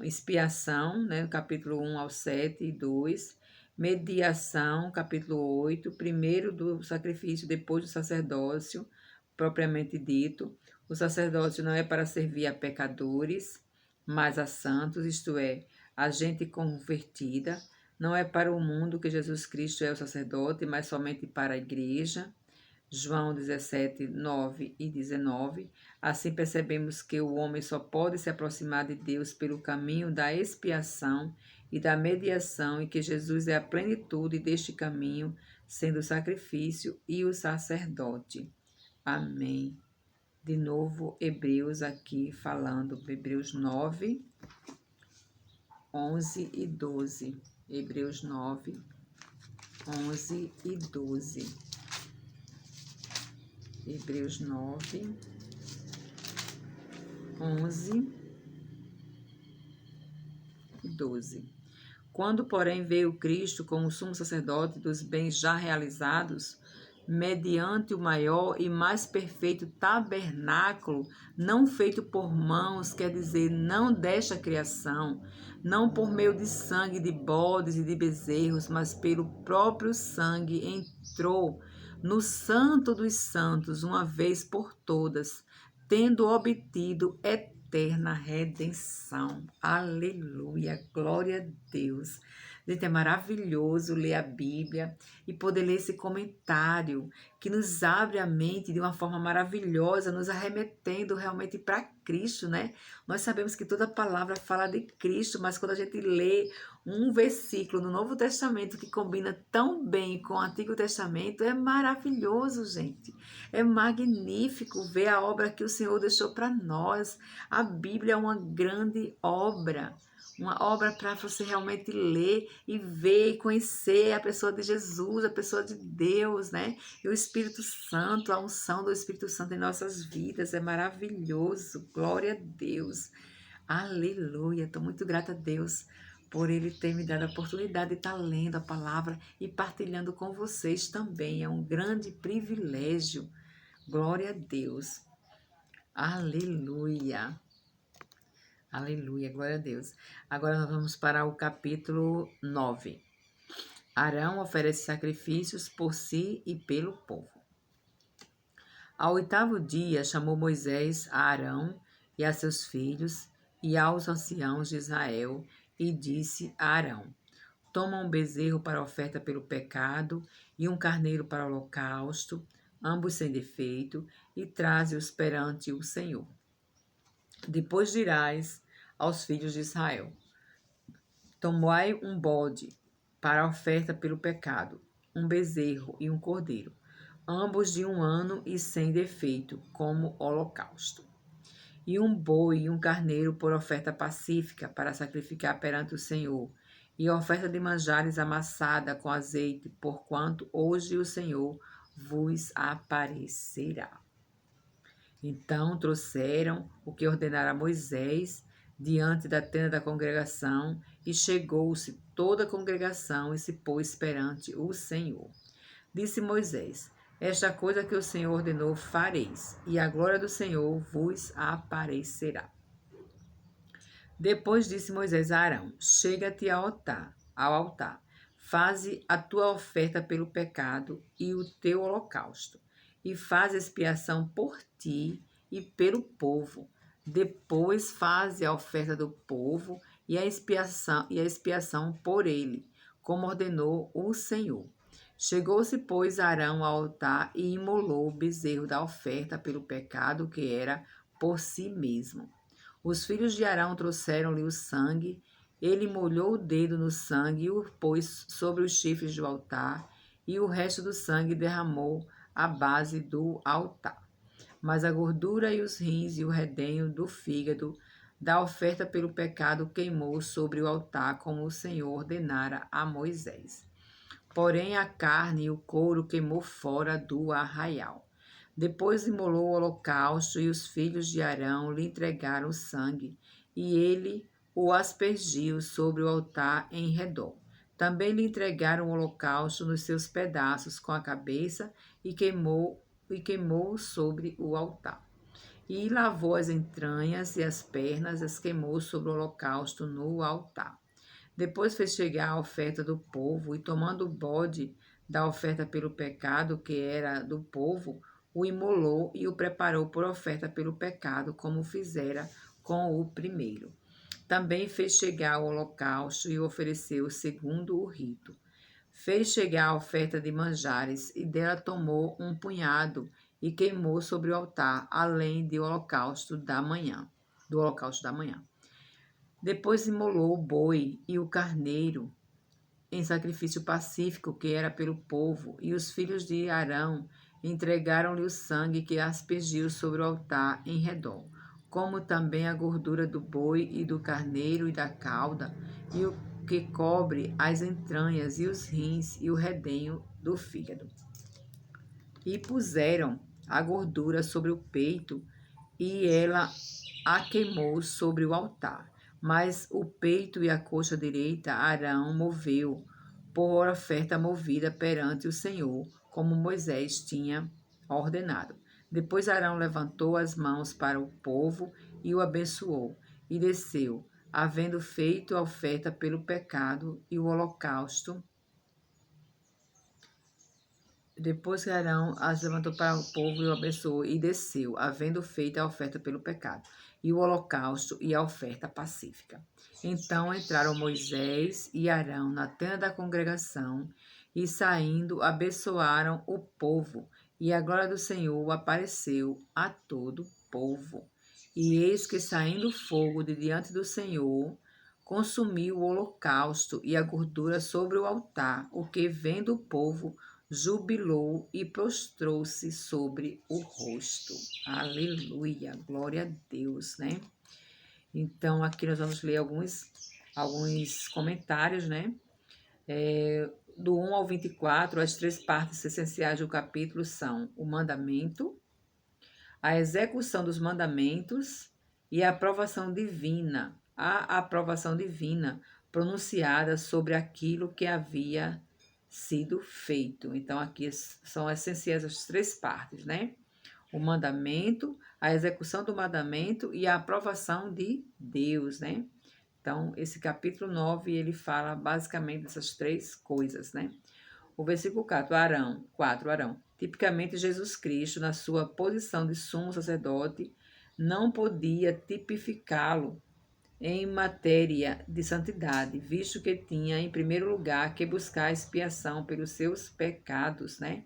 expiação, né, capítulo 1 ao 7 e 2, mediação, capítulo 8, primeiro do sacrifício, depois do sacerdócio, propriamente dito. O sacerdócio não é para servir a pecadores, mas a santos, isto é, a gente convertida. Não é para o mundo que Jesus Cristo é o sacerdote, mas somente para a igreja. João 17, 9 e 19. Assim percebemos que o homem só pode se aproximar de Deus pelo caminho da expiação e da mediação, e que Jesus é a plenitude deste caminho, sendo o sacrifício e o sacerdote. Amém. De novo, Hebreus aqui falando, Hebreus 9, 11 e 12. Hebreus 9, 11 e 12. Hebreus 9, 11 e 12. Quando, porém, veio Cristo como sumo sacerdote dos bens já realizados, mediante o maior e mais perfeito tabernáculo, não feito por mãos, quer dizer, não desta criação, não por meio de sangue de bodes e de bezerros, mas pelo próprio sangue, entrou no Santo dos Santos, uma vez por todas, tendo obtido eterna redenção. Aleluia, glória a Deus. Gente, é maravilhoso ler a Bíblia e poder ler esse comentário que nos abre a mente de uma forma maravilhosa, nos arremetendo realmente para Cristo, né? Nós sabemos que toda palavra fala de Cristo, mas quando a gente lê um versículo no Novo Testamento que combina tão bem com o Antigo Testamento, é maravilhoso, gente. É magnífico ver a obra que o Senhor deixou para nós. A Bíblia é uma grande obra. Uma obra para você realmente ler e ver e conhecer a pessoa de Jesus, a pessoa de Deus, né? E o Espírito Santo, a unção do Espírito Santo em nossas vidas é maravilhoso. Glória a Deus. Aleluia. Estou muito grata a Deus por Ele ter me dado a oportunidade de estar lendo a palavra e partilhando com vocês também. É um grande privilégio. Glória a Deus. Aleluia. Aleluia, glória a Deus. Agora nós vamos para o capítulo 9. Arão oferece sacrifícios por si e pelo povo. Ao 8º dia, chamou Moisés a Arão e a seus filhos e aos anciãos de Israel e disse a Arão: Toma um bezerro para oferta pelo pecado e um carneiro para holocausto, ambos sem defeito, e traze-os perante o Senhor. Depois dirás aos filhos de Israel: Tomai um bode para a oferta pelo pecado, um bezerro e um cordeiro, ambos de 1 ano e sem defeito, como holocausto. E um boi e um carneiro por oferta pacífica para sacrificar perante o Senhor, e oferta de manjares amassada com azeite, porquanto hoje o Senhor vos aparecerá. Então trouxeram o que ordenara Moisés, diante da tenda da congregação, e chegou-se toda a congregação e se pôs perante o Senhor. Disse Moisés: Esta coisa que o Senhor ordenou fareis, e a glória do Senhor vos aparecerá. Depois disse Moisés a Arão: Chega-te ao altar, faze a tua oferta pelo pecado e o teu holocausto, e faz expiação por ti e pelo povo. Depois faze a oferta do povo e a expiação por ele, como ordenou o Senhor. Chegou-se, pois, Arão ao altar e imolou o bezerro da oferta pelo pecado, que era por si mesmo. Os filhos de Arão trouxeram-lhe o sangue. Ele molhou o dedo no sangue e o pôs sobre os chifres do altar, e o resto do sangue derramou à base do altar. Mas a gordura e os rins e o redenho do fígado da oferta pelo pecado queimou sobre o altar, como o Senhor ordenara a Moisés. Porém a carne e o couro queimou fora do arraial. Depois imolou o holocausto, e os filhos de Arão lhe entregaram o sangue, e ele o aspergiu sobre o altar em redor. Também lhe entregaram o holocausto nos seus pedaços com a cabeça, e queimou sobre o altar. E lavou as entranhas e as pernas, as queimou sobre o holocausto no altar. Depois fez chegar a oferta do povo, e tomando o bode da oferta pelo pecado, que era do povo, o imolou e o preparou por oferta pelo pecado, como fizera com o primeiro. Também fez chegar o holocausto e o ofereceu segundo o rito. Fez chegar a oferta de manjares, e dela tomou um punhado e queimou sobre o altar, além do holocausto da manhã. Depois imolou o boi e o carneiro em sacrifício pacífico, que era pelo povo, e os filhos de Arão entregaram-lhe o sangue que aspergiu sobre o altar em redor, como também a gordura do boi e do carneiro e da cauda, e o que cobre as entranhas e os rins e o redenho do fígado. E puseram a gordura sobre o peito, e ela a queimou sobre o altar. Mas o peito e a coxa direita Arão moveu por oferta movida perante o Senhor, como Moisés tinha ordenado. Depois Arão levantou as mãos para o povo e o abençoou, e desceu, havendo feito a oferta pelo pecado e o holocausto. Depois que Arão as levantou para o povo e o abençoou, e desceu, havendo feito a oferta pelo pecado, e o holocausto e a oferta pacífica. Então entraram Moisés e Arão na tenda da congregação, e saindo abençoaram o povo, e a glória do Senhor apareceu a todo o povo. E eis que, saindo fogo de diante do Senhor, consumiu o holocausto e a gordura sobre o altar, o que, vendo o povo, jubilou e prostrou-se sobre o rosto. Aleluia, glória a Deus, né? Então, aqui nós vamos ler alguns comentários, né? Do 1 ao 24, as 3 partes essenciais do capítulo são o mandamento, a execução dos mandamentos e a aprovação divina. A aprovação divina pronunciada sobre aquilo que havia sido feito. Então, aqui são essenciais as 3 partes, né? O mandamento, a execução do mandamento e a aprovação de Deus, né? Então, esse capítulo 9, ele fala basicamente dessas 3 coisas, né? O versículo 4, Arão. Tipicamente, Jesus Cristo, na sua posição de sumo sacerdote, não podia tipificá-lo em matéria de santidade, visto que tinha, em primeiro lugar, que buscar expiação pelos seus pecados, né?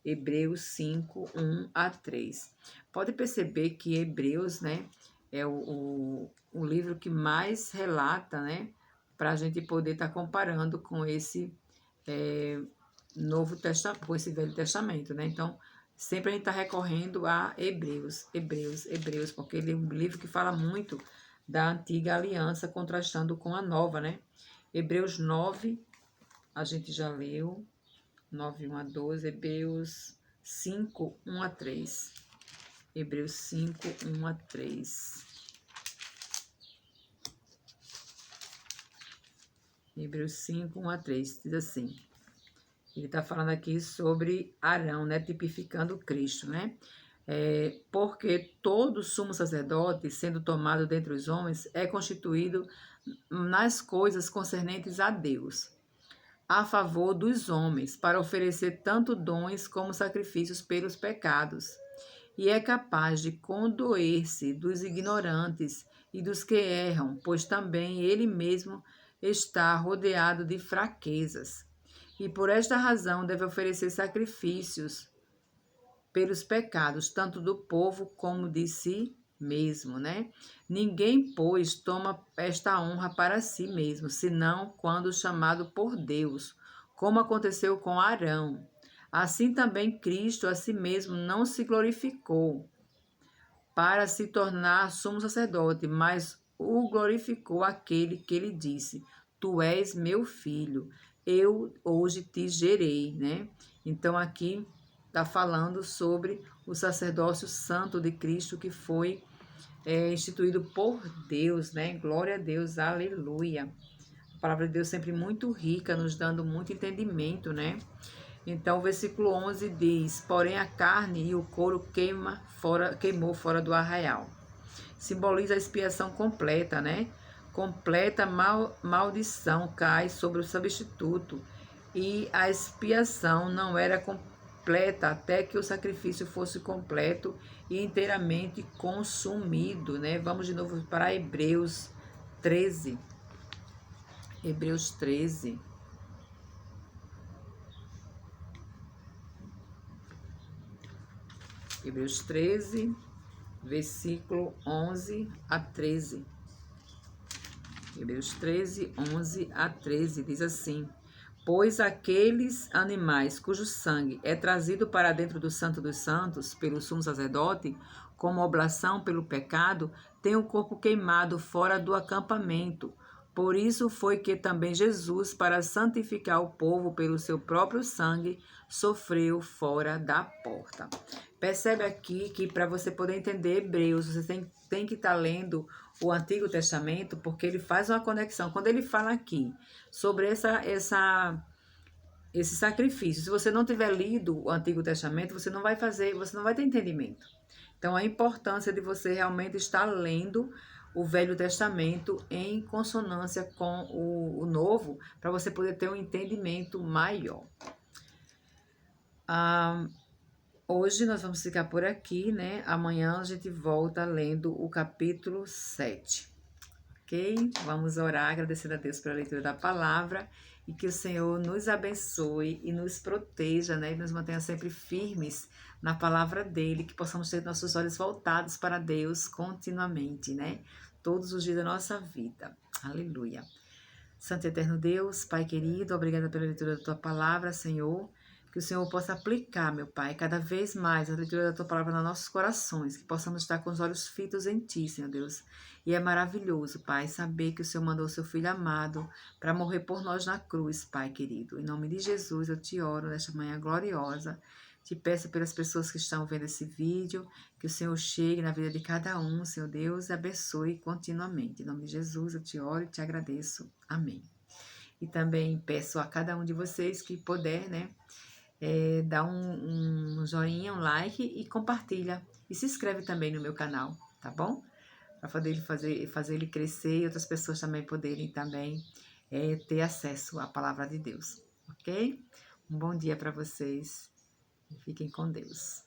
Hebreus 5, 1 a 3. Pode perceber que Hebreus, né, é o livro que mais relata, né, para a gente poder estar comparando com esse Novo Testamento, com esse Velho Testamento, né? Então, sempre a gente está recorrendo a Hebreus, porque ele é um livro que fala muito da antiga aliança, contrastando com a nova, né? Hebreus 9, a gente já leu, 9, 1 a 12, Hebreus 5, 1 a 3. Hebreus 5, 1 a 3. Hebreus 5, 1 a 3, diz assim. Ele está falando aqui sobre Arão, né? Tipificando Cristo, né? Porque todo sumo sacerdote, sendo tomado dentre os homens, é constituído nas coisas concernentes a Deus, a favor dos homens, para oferecer tanto dons como sacrifícios pelos pecados, e é capaz de condoer-se dos ignorantes e dos que erram, pois também ele mesmo está rodeado de fraquezas. E por esta razão deve oferecer sacrifícios pelos pecados, tanto do povo como de si mesmo, né? Ninguém, pois, toma esta honra para si mesmo, senão quando chamado por Deus, como aconteceu com Arão. Assim também Cristo a si mesmo não se glorificou para se tornar sumo sacerdote, mas o glorificou aquele que lhe disse: Tu és meu filho, eu hoje te gerei, né? Então aqui está falando sobre o sacerdócio santo de Cristo que foi instituído por Deus, né? Glória a Deus, aleluia. A palavra de Deus sempre muito rica, nos dando muito entendimento, né? Então, o versículo 11 diz: Porém, a carne e o couro queimou fora do arraial. Simboliza a expiação completa, né? Completa maldição cai sobre o substituto. E a expiação não era completa até que o sacrifício fosse completo e inteiramente consumido, né? Vamos de novo para Hebreus 13. Hebreus 13. Hebreus 13, versículo 11 a 13. Hebreus 13, 11 a 13 diz assim: Pois aqueles animais cujo sangue é trazido para dentro do Santo dos Santos pelo sumo sacerdote, como oblação pelo pecado, têm o corpo queimado fora do acampamento. Por isso foi que também Jesus, para santificar o povo pelo seu próprio sangue, sofreu fora da porta. Percebe aqui que para você poder entender Hebreus, você tem que estar lendo o Antigo Testamento, porque ele faz uma conexão. Quando ele fala aqui sobre esse sacrifício, se você não tiver lido o Antigo Testamento, você não vai ter entendimento. Então, a importância de você realmente estar lendo o Velho Testamento em consonância com o Novo, para você poder ter um entendimento maior. Hoje nós vamos ficar por aqui, né? Amanhã a gente volta lendo o capítulo 7, ok? Vamos orar, agradecendo a Deus pela leitura da palavra e que o Senhor nos abençoe e nos proteja, né? E nos mantenha sempre firmes na palavra dele, que possamos ter nossos olhos voltados para Deus continuamente, né? Todos os dias da nossa vida. Aleluia. Santo e eterno Deus, Pai querido, obrigada pela leitura da tua palavra, Senhor. Que o Senhor possa aplicar, meu Pai, cada vez mais a leitura da Tua Palavra nos nossos corações, que possamos estar com os olhos fitos em Ti, Senhor Deus. E é maravilhoso, Pai, saber que o Senhor mandou o Seu Filho amado para morrer por nós na cruz, Pai querido. Em nome de Jesus, eu te oro nesta manhã gloriosa. Te peço pelas pessoas que estão vendo esse vídeo, que o Senhor chegue na vida de cada um, Senhor Deus, e abençoe continuamente. Em nome de Jesus, eu te oro e te agradeço. Amém. E também peço a cada um de vocês que puder, né? Dá um joinha, um like e compartilha. E se inscreve também no meu canal, tá bom? Para fazer ele crescer e outras pessoas também poderem também ter acesso à palavra de Deus, ok? Um bom dia para vocês e fiquem com Deus.